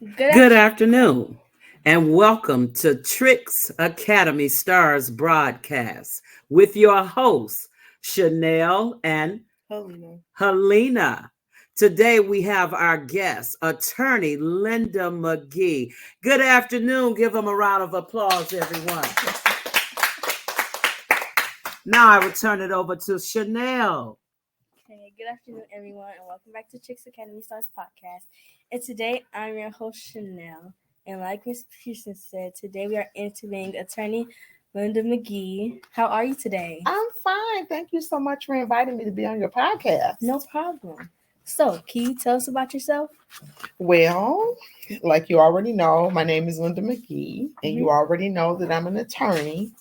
Good afternoon, and welcome to Trix Academy Stars broadcast with your hosts, Chanel and Helena. Helena. Today we have our guest, attorney Lynda McGhee. Good afternoon. Give them a round of applause, everyone. Now I will turn it over to Chanel. Okay, good afternoon, everyone, and welcome back to Trix Academy Stars podcast. And today I'm your host, Chanel. And like Miss Pearson said, today we are interviewing attorney Lynda McGhee. How are you today? I'm fine. Thank you so much for inviting me to be on your podcast. No problem. So, can you tell us about yourself? Well, like you already know, my name is Lynda McGhee, and you Mhm. already know that I'm an attorney.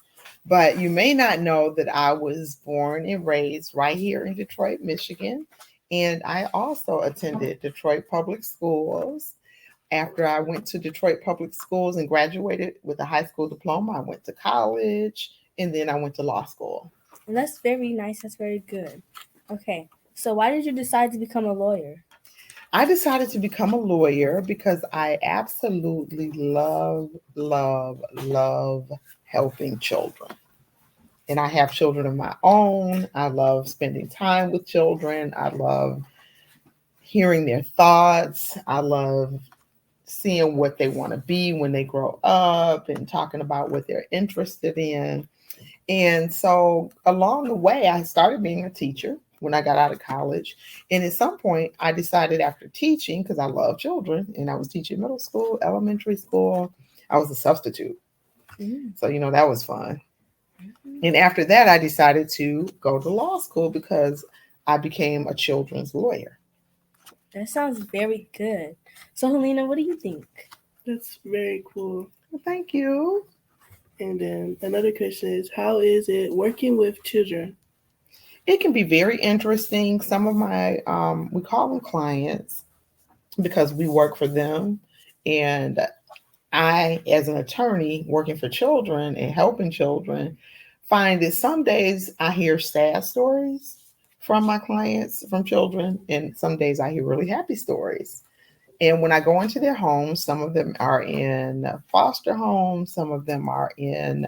But you may not know that I was born and raised right here in Detroit, Michigan. And I also attended Detroit Public Schools. After I went to Detroit Public Schools and graduated with a high school diploma, I went to college and then I went to law school. And that's very nice. That's very good. Okay, so why did you decide to become a lawyer? I decided to become a lawyer because I absolutely love helping children. And I have children of my own. I love spending time with children. I love hearing their thoughts. I love seeing what they want to be when they grow up and talking about what they're interested in. And so along the way, I started being a teacher when I got out of college. And at some point, I decided after teaching, because I love children, and I was teaching middle school, elementary school, I was a substitute. Mm-hmm. So, that was fun. And after that, I decided to go to law school because I became a children's lawyer. That sounds very good. So, Helena, what do you think? That's very cool. Well, thank you. And then another question is, how is it working with children? It can be very interesting. Some of my, we call them clients because we work for them. And I, as an attorney working for children and helping children, find that some days I hear sad stories from my clients, from children, and some days I hear really happy stories. And when I go into their homes, some of them are in foster homes, some of them are in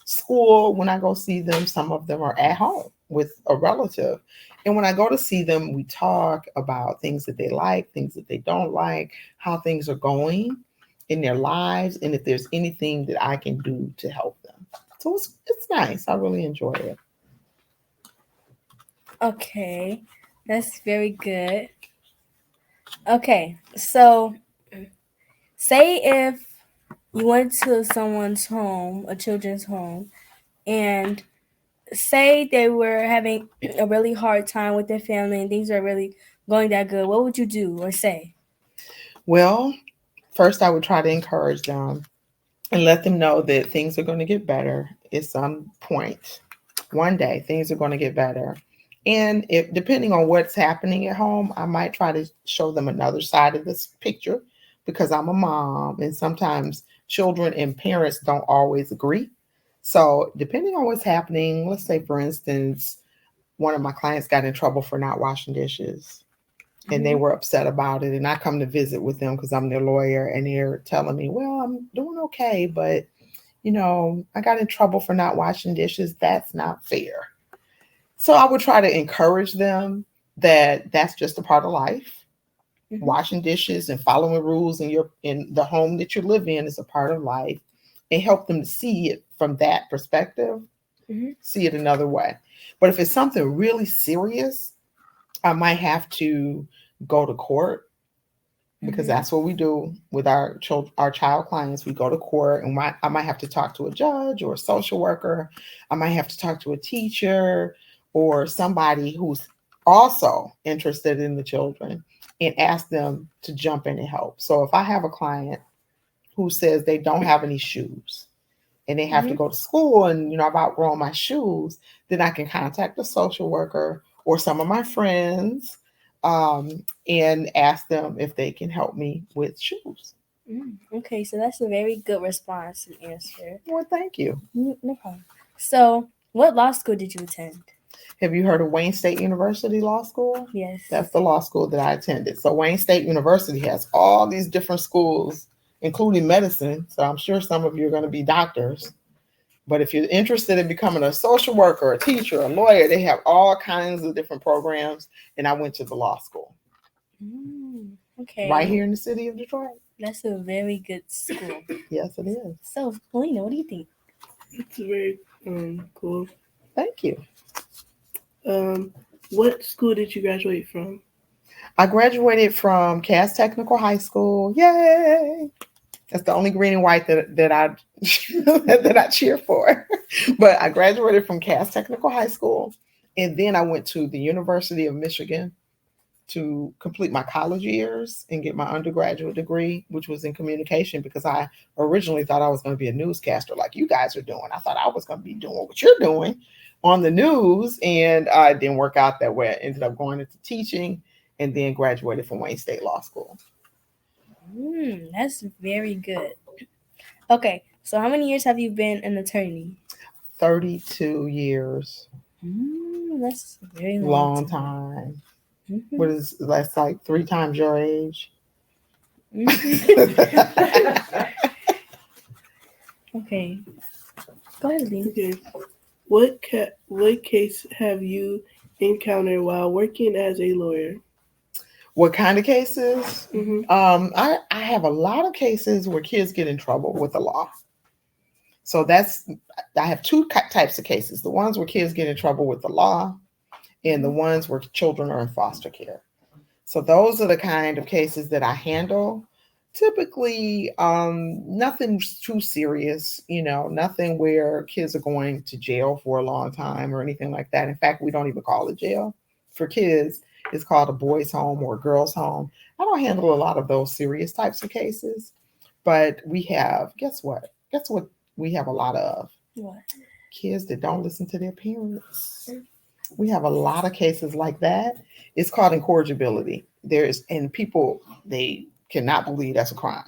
school. When I go see them, some of them are at home with a relative. And when I go to see them, we talk about things that they like, things that they don't like, how things are going in their lives, and if there's anything that I can do to help them. So it's nice. I really enjoy it. Okay, that's very good. Okay, so say if you went to someone's home, a children's home, and say they were having a really hard time with their family and things are really going that good, what would you do or say? Well, first I would try to encourage them and let them know that things are going to get better at some point. One day, things are going to get better. And if depending on what's happening at home, I might try to show them another side of this picture because I'm a mom and sometimes children and parents don't always agree. So, depending on what's happening, let's say, for instance, one of my clients got in trouble for not washing dishes and they Mhm. were upset about it. And I come to visit with them because I'm their lawyer and they're telling me, well, I'm doing okay, but I got in trouble for not washing dishes. That's not fair. So I would try to encourage them that that's just a part of life. Mhm. Washing dishes and following rules in the home that you live in is a part of life, and help them to see it from that perspective, Mhm. see it another way. But if it's something really serious, I might have to go to court because Mhm. that's what we do with our child clients. We go to court, and I might have to talk to a judge or a social worker. I might have to talk to a teacher or somebody who's also interested in the children and ask them to jump in and help. So if I have a client who says they don't have any shoes and they have to Mhm. go to school and I've outgrown my shoes, then I can contact a social worker or some of my friends, and ask them if they can help me with shoes. Okay, so that's a very good response and answer. Well, thank you. No problem. So, what law school did you attend? Have you heard of Wayne State University Law School? Yes. That's the law school that I attended. So Wayne State University has all these different schools, including medicine. So I'm sure some of you are going to be doctors. But if you're interested in becoming a social worker, a teacher, a lawyer, they have all kinds of different programs. And I went to the law school. Okay. Right here in the city of Detroit. That's a very good school. Yes, it is. So, Lynda, what do you think? It's very cool. Thank you. What school did you graduate from? I graduated from Cass Technical High School. Yay! That's the only green and white that I that I cheer for. But I graduated from Cass Technical High School, and then I went to the University of Michigan to complete my college years and get my undergraduate degree, which was in communication, because I originally thought I was going to be a newscaster like you guys are doing. I thought I was going to be doing what you're doing on the news, and it didn't work out that way. I ended up going into teaching and then graduated from Wayne State Law School. That's very good. Okay, so how many years have you been an attorney? 32 years. That's a very long time. Mm-hmm. What is that's like 3 times your age? Okay. Go ahead, Lynda. Okay. What case have you encountered while working as a lawyer? What kind of cases? Mm-hmm. I have a lot of cases where kids get in trouble with the law. So I have 2 types of cases: the ones where kids get in trouble with the law, and the ones where children are in foster care. So those are the kind of cases that I handle. Typically, nothing too serious, nothing where kids are going to jail for a long time or anything like that. In fact, we don't even call it jail. For kids, it's called a boys' home or a girls' home. I don't handle a lot of those serious types of cases, but we have, guess what we have a lot of? What? Kids that don't listen to their parents. We have a lot of cases like that. It's called incorrigibility. And people, they cannot believe that's a crime,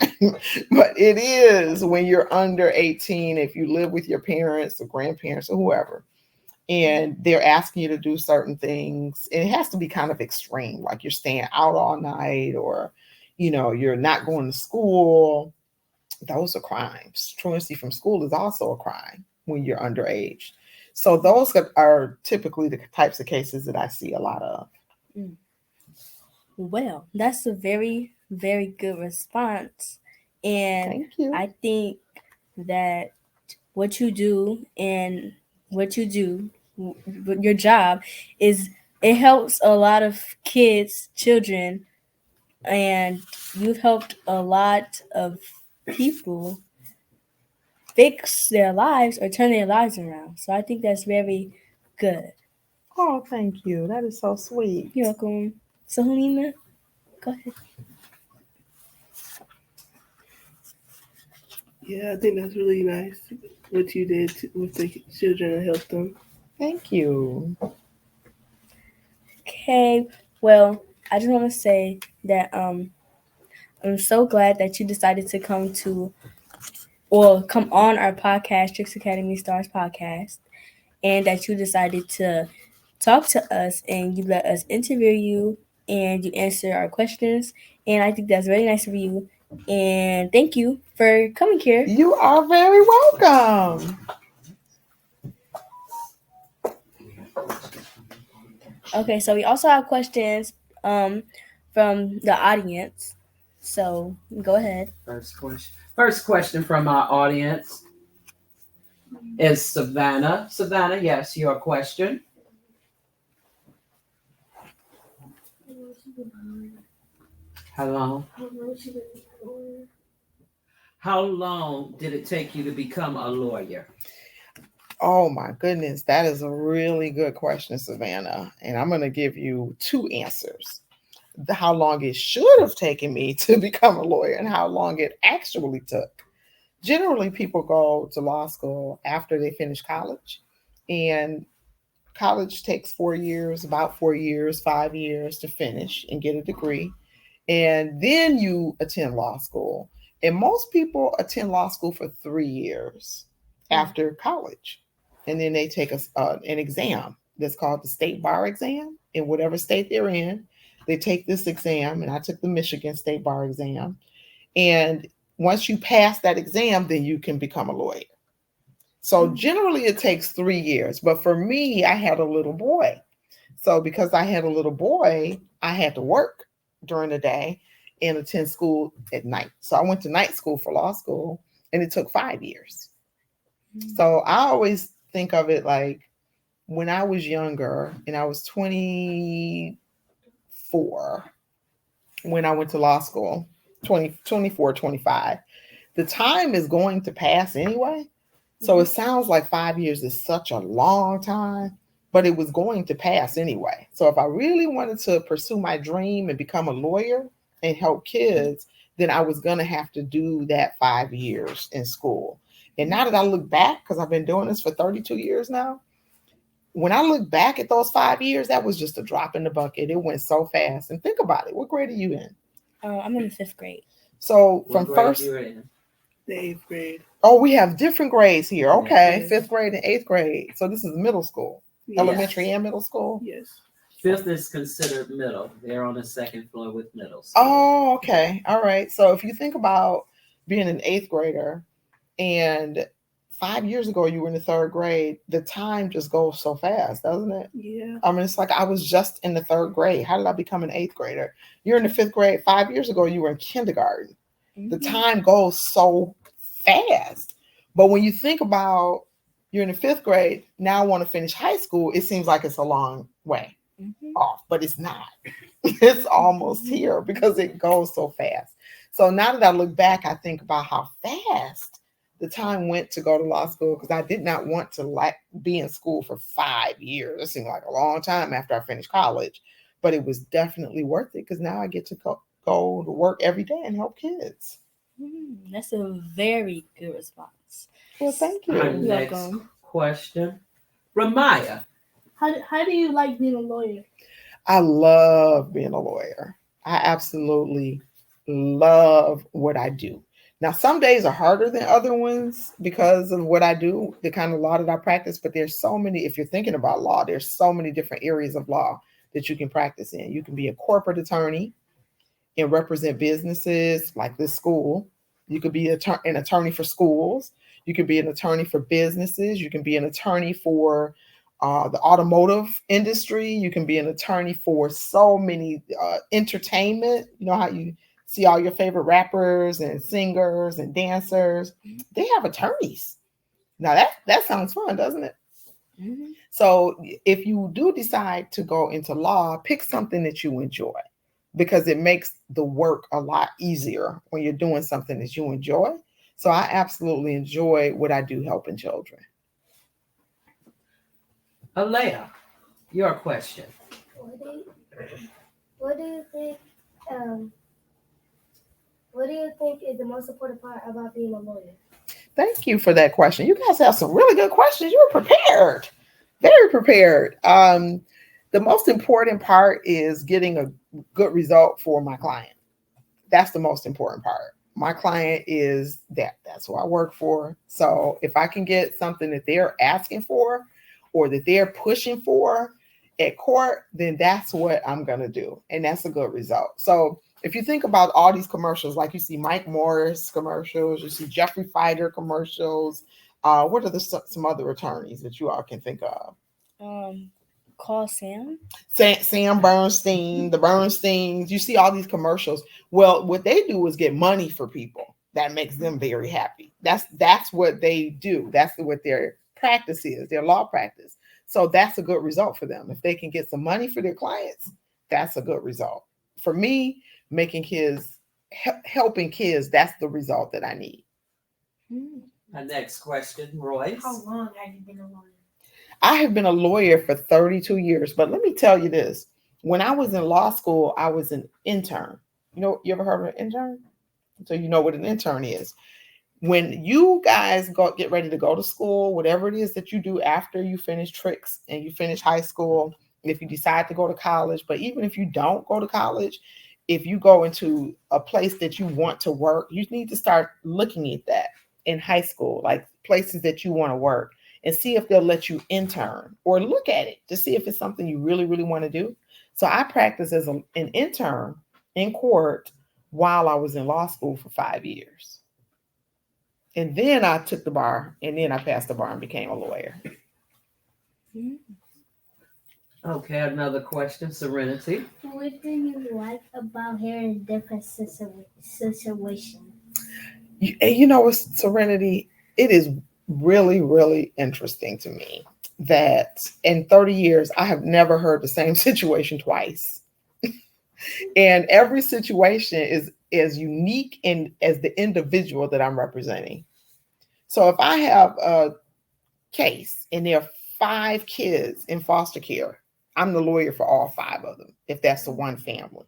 but it is when you're under 18, if you live with your parents or grandparents or whoever, and they're asking you to do certain things, and it has to be kind of extreme, like you're staying out all night, or, you're not going to school. Those are crimes. Truancy from school is also a crime when you're underage. So those are typically the types of cases that I see a lot of. Well, that's a very, very good response. And Thank you. I think that what you do, your job, is it helps a lot of kids, children, and you've helped a lot of people fix their lives or turn their lives around. So I think that's very good. Oh, thank you. That is so sweet. You're welcome. So, Helena, go ahead. Yeah, I think that's really nice what you did with the children and help them. Thank you. Okay, well, I just want to say that I'm so glad that you decided to come on our podcast, Trix Academy Stars podcast, and that you decided to talk to us and you let us interview you and you answer our questions. And I think that's very nice of you. And thank you for coming here. You are very welcome. Okay, so we also have questions from the audience. So go ahead. First question from our audience is Savannah. Savannah, yes, your question. Hello. How long did it take you to become a lawyer? Oh my goodness, that is a really good question, Savannah. And I'm going to give you 2 answers. How long it should have taken me to become a lawyer and how long it actually took. Generally, people go to law school after they finish college, and college takes 4 years, about 4 years, 5 years to finish and get a degree. And then you attend law school. And most people attend law school for 3 years after college. And then they take an exam that's called the state bar exam in whatever state they're in. They take this exam, and I took the Michigan state bar exam. And once you pass that exam, then you can become a lawyer. So generally it takes 3 years. But for me, I had a little boy. So because I had a little boy, I had to work during the day and attend school at night. So I went to night school for law school, and it took 5 years. So I always think of it like when I was younger and I was 24 when I went to law school, 24, 25, the time is going to pass anyway. So it sounds like 5 years is such a long time, but it was going to pass anyway. So if I really wanted to pursue my dream and become a lawyer and help kids, then I was going to have to do that 5 years in school. And now that I look back, because I've been doing this for 32 years now, when I look back at those 5 years, that was just a drop in the bucket. It went so fast. And think about it. What grade are you in? I'm in the 5th grade. So What from grade first, you're in? The 8th grade. oh, we have different grades here. Okay, Yes. 5th grade and 8th grade. So this is middle school, Yes. elementary and middle school. Yes. Fifth is considered middle. They're on the second floor with middle school. Oh, okay. All right. So if you think about being an 8th grader and 5 years ago you were in the 3rd grade, the time just goes so fast, doesn't it? Yeah. I mean, it's like I was just in the 3rd grade. How did I become an 8th grader? You're in the 5th grade. 5 years ago you were in kindergarten. The time goes so fast. But when you think about you're in the 5th grade, now I want to finish high school, it seems like it's a long way off, but it's not. It's almost here because it goes so fast. So now that I look back, I think about how fast the time went to go to law school, because I did not want to be in school for 5 years. It seemed like a long time after I finished college, but it was definitely worth it because now I get to go to work every day and help kids. That's a very good response. Well, thank Our you. next welcome. question. Ramaya. How do you like being a lawyer? I love being a lawyer. I absolutely love what I do. Now, some days are harder than other ones because of what I do, the kind of law that I practice, but there's so many, if you're thinking about law, there's so many different areas of law that you can practice in. You can be a corporate attorney and represent businesses like this school. You could be an attorney for schools. You can be an attorney for businesses. You can be an attorney for the automotive industry. You can be an attorney for so many entertainment. You know how you see all your favorite rappers and singers and dancers. They have attorneys. Now that sounds fun, doesn't it? So if you do decide to go into law, pick something that you enjoy, because it makes the work a lot easier when you're doing something that you enjoy. So I absolutely enjoy what I do helping children. Alea, your question. What do you think? What do you think is the most important part about being a lawyer? Thank you for that question. You guys have some really good questions. You were prepared, very prepared. The most important part is getting a good result for my client. That's the most important part. My client is that's who I work for. So if I can get something that they're asking for or that they're pushing for at court, then that's what I'm going to do. And that's a good result. So if you think about all these commercials, like you see Mike Morris commercials, you see Jeffrey Fighter commercials, what are some other attorneys that you all can think of? Call Sam. Sam Bernstein, the Bernsteins. You see all these commercials. Well, what they do is get money for people. That makes them very happy. That's what they do. That's what their practice is, their law practice. So that's a good result for them. If they can get some money for their clients, that's a good result. For me, making kids, helping kids, that's the result that I need. Our next question, Royce. How long have you been a lawyer? I have been a lawyer for 32 years, but let me tell you this. When I was in law school, I was an intern. You ever heard of an intern? So you know what an intern is. When you guys get ready to go to school, whatever it is that you do after you finish Trix and you finish high school, if you decide to go to college, but even if you don't go to college, if you go into a place that you want to work, you need to start looking at that in high school, like places that you want to work. and see if they'll let you intern or look at it to see if it's something you really, really want to do. So I practiced as an intern in court while I was in law school for 5 years. And then I took the bar, and then I passed the bar and became a lawyer. Okay, another question, Serenity. What do you like about hearing different situations? You know, with Serenity, it is really, really interesting to me that in 30 years, I have never heard the same situation twice. And every situation is as unique and as the individual that I'm representing. So if I have a case and there are 5 kids in foster care, I'm the lawyer for all 5 of them, if that's the one family.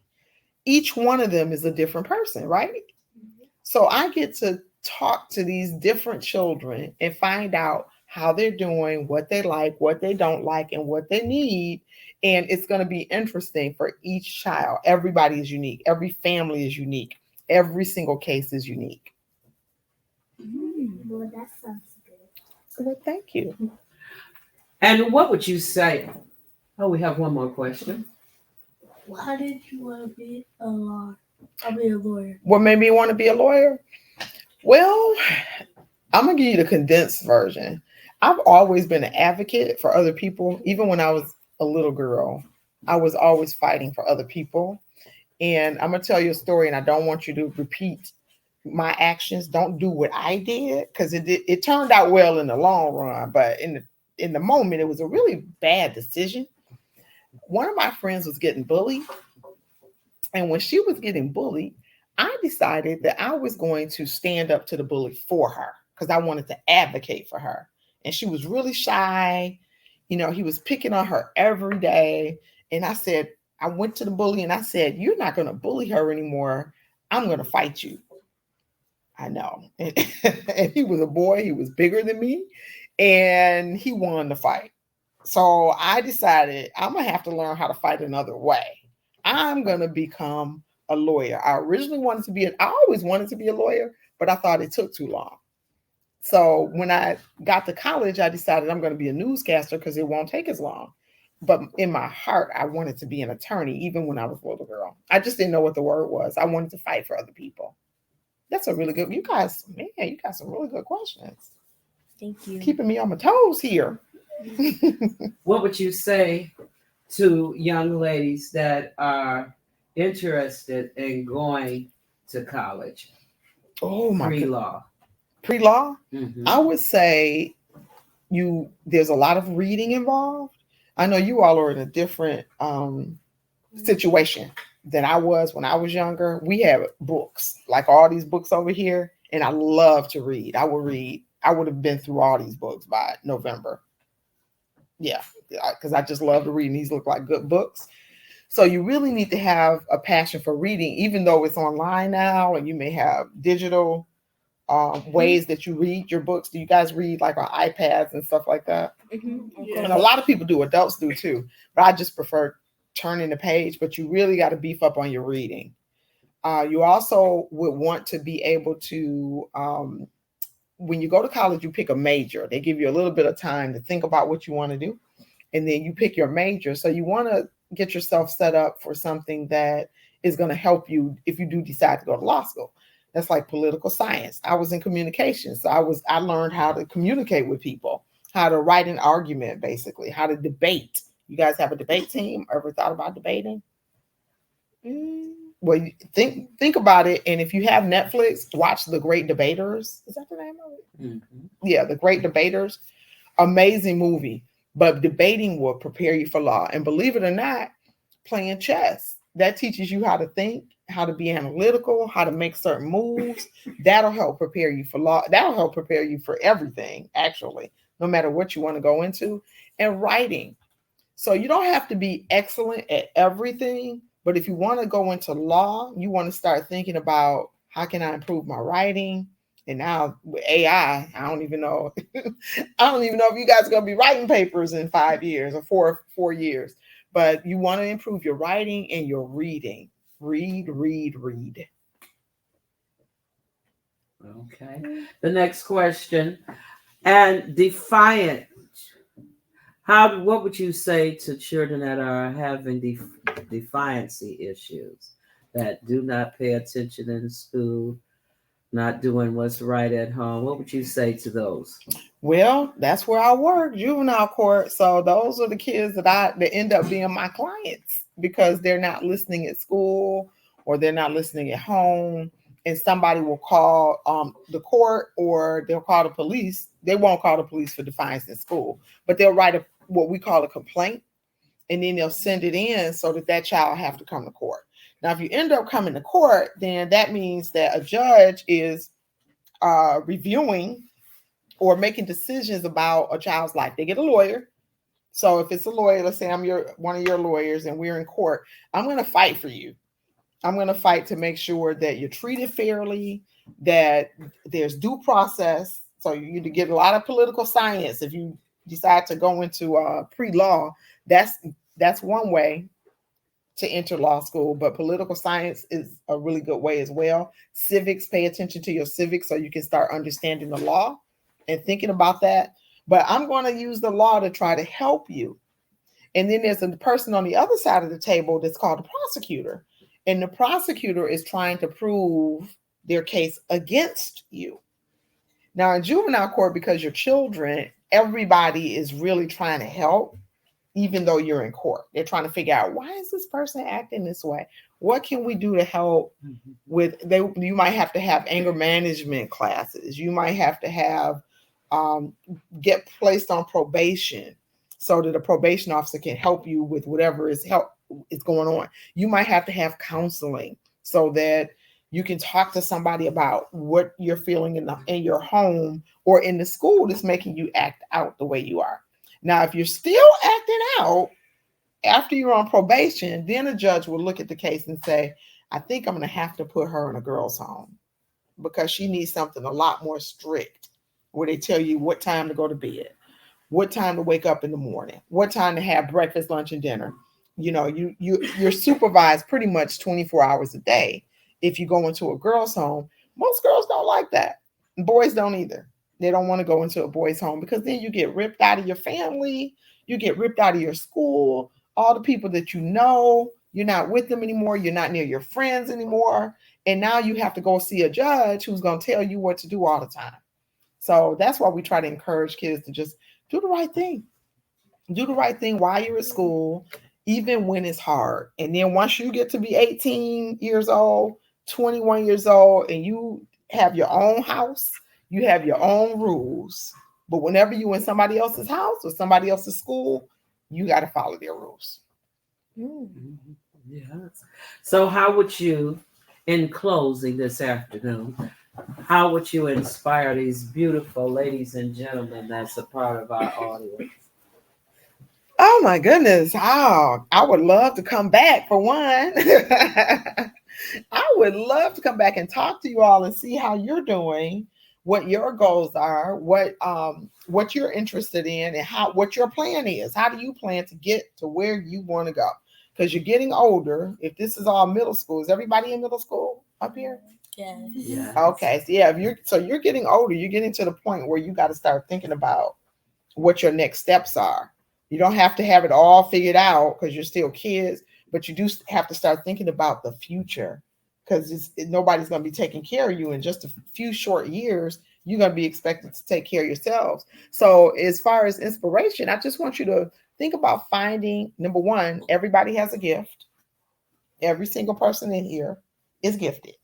Each one of them is a different person, right? So I get to talk to these different children and find out how they're doing, what they like, what they don't like, and what they need. And it's going to be interesting for each child. Everybody is unique. Every family is unique. Every single case is unique. Well, that sounds good. Well, thank you. And what would you say? Oh, we have one more question. How did you want to be a lawyer? I'll be a lawyer. What made me want to be a lawyer? Well, I'm going to give you the condensed version. I've always been an advocate for other people. Even when I was a little girl, I was always fighting for other people. And I'm going to tell you a story, and I don't want you to repeat my actions. Don't do what I did, because it turned out well in the long run. But in the moment, it was a really bad decision. One of my friends was getting bullied. And when she was getting bullied, I decided that I was going to stand up to the bully for her because I wanted to advocate for her. And she was really shy. You know, he was picking on her every day. And I went to the bully and I said, "You're not going to bully her anymore. I'm going to fight you." I know. And he was a boy. He was bigger than me. And he won the fight. So I decided I'm going to have to learn how to fight another way. I'm going to become a lawyer. I always wanted to be a lawyer, but I thought it took too long. So when I got to college, I decided I'm going to be a newscaster because it won't take as long. But in my heart, I wanted to be an attorney, even when I was a little girl. I just didn't know what the word was. I wanted to fight for other people. That's a really good, you got some really good questions. Thank you. Keeping me on my toes here. What would you say to young ladies that are interested in going to college? Oh my God. Pre-law. Pre-law? Mm-hmm. I would say there's a lot of reading involved. I know you all are in a different situation than I was when I was younger. We have books, like all these books over here, and I love to read. I would have been through all these books by November. Yeah, because I just love to read, and these look like good books. So you really need to have a passion for reading, even though it's online now, and you may have digital ways that you read your books. Do you guys read like on iPads and stuff like that? Mm-hmm. Yeah. And a lot of people do, adults do too, but I just prefer turning the page. But you really got to beef up on your reading. You also would want to be able to, when you go to college, you pick a major. They give you a little bit of time to think about what you want to do, and then you pick your major. So you want to get yourself set up for something that is going to help you if you do decide to go to law school. That's like political science. I was in communications, so I learned how to communicate with people, how to write an argument, basically, how to debate. You guys have a debate team? Ever thought about debating? Well, think about it, and if you have Netflix, watch The Great Debaters. Is that the name of it? Mm-hmm. Yeah, The Great Debaters. Amazing movie. But debating will prepare you for law. And believe it or not, playing chess, that teaches you how to think, how to be analytical, how to make certain moves. That'll help prepare you for law. That'll help prepare you for everything, actually, no matter what you want to go into. And writing. So you don't have to be excellent at everything, but if you want to go into law, you want to start thinking about how can I improve my writing? And now with AI, I don't even know. I don't even know if you guys are going to be writing papers in 5 years or four years. But you want to improve your writing and your reading. Read. Okay. The next question. And defiant What would you say to children that are having defiancy issues, that do not pay attention in school, not doing what's right at home? What would you say to those? Well, that's where I work, juvenile court. So those are the kids that end up being my clients because they're not listening at school or they're not listening at home. And somebody will call the court or they'll call the police. They won't call the police for defiance in school, but they'll write what we call a complaint, and then they'll send it in so that child have to come to court. Now, if you end up coming to court, then that means that a judge is reviewing or making decisions about a child's life. They get a lawyer. So if it's a lawyer, let's say I'm one of your lawyers and we're in court, I'm going to fight for you. I'm going to fight to make sure that you're treated fairly, that there's due process. So you get a lot of political science. If you decide to go into pre-law, that's one way to enter law school, but political science is a really good way as well. Civics, pay attention to your civics so you can start understanding the law and thinking about that. But I'm going to use the law to try to help you. And then there's a person on the other side of the table that's called the prosecutor. And the prosecutor is trying to prove their case against you. Now in juvenile court, because you're children, everybody is really trying to help, even though you're in court. They're trying to figure out, why is this person acting this way? What can we do to help with, you might have to have anger management classes. You might have to have, get placed on probation so that a probation officer can help you with whatever is going on. You might have to have counseling so that you can talk to somebody about what you're feeling in your home or in the school that's making you act out the way you are. Now, if you're still acting out after you're on probation, then a judge will look at the case and say, I think I'm going to have to put her in a girl's home because she needs something a lot more strict, where they tell you what time to go to bed, what time to wake up in the morning, what time to have breakfast, lunch, and dinner. You know, you're supervised pretty much 24 hours a day. If you go into a girl's home, most girls don't like that. Boys don't either. They don't want to go into a boys' home because then you get ripped out of your family, you get ripped out of your school, all the people that you know, you're not with them anymore, you're not near your friends anymore, and now you have to go see a judge who's going to tell you what to do all the time. So that's why we try to encourage kids to just do the right thing. Do the right thing while you're at school, even when it's hard. And then once you get to be 18 years old, 21 years old, and you have your own house, you have your own rules. But whenever you're in somebody else's house or somebody else's school, you got to follow their rules. Yes. So how would you, in closing this afternoon, how would you inspire these beautiful ladies and gentlemen that's a part of our audience? Oh my goodness. Oh, I would love to come back for one. I would love to come back and talk to you all and see how you're doing, what your goals are, what you're interested in, and what your plan is. How do you plan to get to where you want to go? Because you're getting older. If this is all middle school, is everybody in middle school up here? Yes. Yes. Okay. So yeah, you're getting older. You're getting to the point where you got to start thinking about what your next steps are. You don't have to have it all figured out because you're still kids, but you do have to start thinking about the future, because nobody's going to be taking care of you in just a few short years. You're going to be expected to take care of yourselves. So as far as inspiration, I just want you to think about finding, number one, everybody has a gift. Every single person in here is gifted.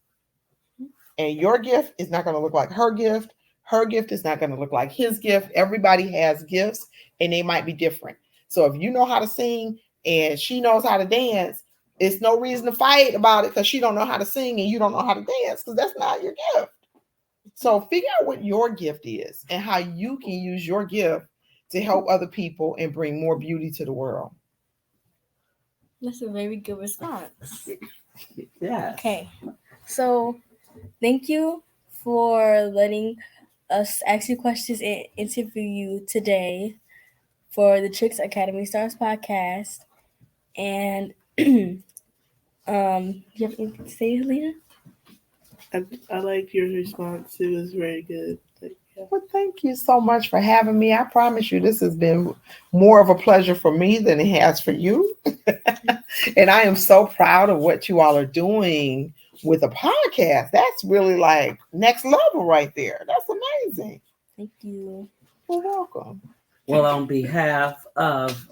And your gift is not going to look like her gift. Her gift is not going to look like his gift. Everybody has gifts and they might be different. So if you know how to sing and she knows how to dance, it's no reason to fight about it because she don't know how to sing and you don't know how to dance, because that's not your gift. So figure out what your gift is and how you can use your gift to help other people and bring more beauty to the world. That's a very good response. Yeah. Okay. So thank you for letting us ask you questions and interview you today for the Trix Academy Stars podcast. And you have anything to say, Lynda? I like your response. It was very good. Well, thank you so much for having me. I promise you, this has been more of a pleasure for me than it has for you. And I am so proud of what you all are doing with a podcast. That's really like next level right there. That's amazing. Thank you. You're welcome. Well, on behalf of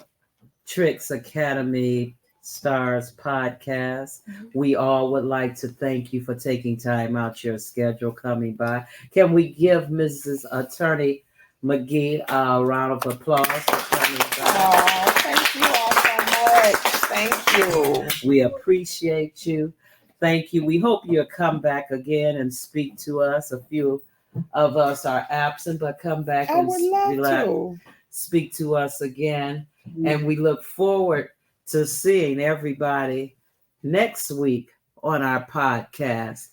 Trix Academy Stars podcast, we all would like to thank you for taking time out your schedule coming by. Can we give Mrs. Attorney McGhee a round of applause for coming by? Oh, thank you all so much. Thank you. We appreciate you. Thank you. We hope you'll come back again and speak to us. A few of us are absent, but come back I and would love to. speak to us again. And we look forward to seeing everybody next week on our podcast.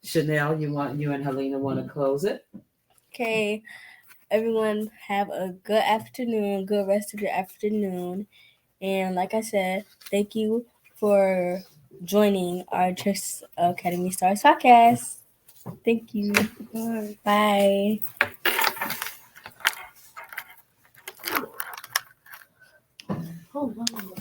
Chanel, you and Helena want to close it? Okay. Everyone have a good afternoon, good rest of your afternoon. And like I said, thank you for joining our Trix Academy Stars podcast. Thank you. Bye. Bye. Oh, wow.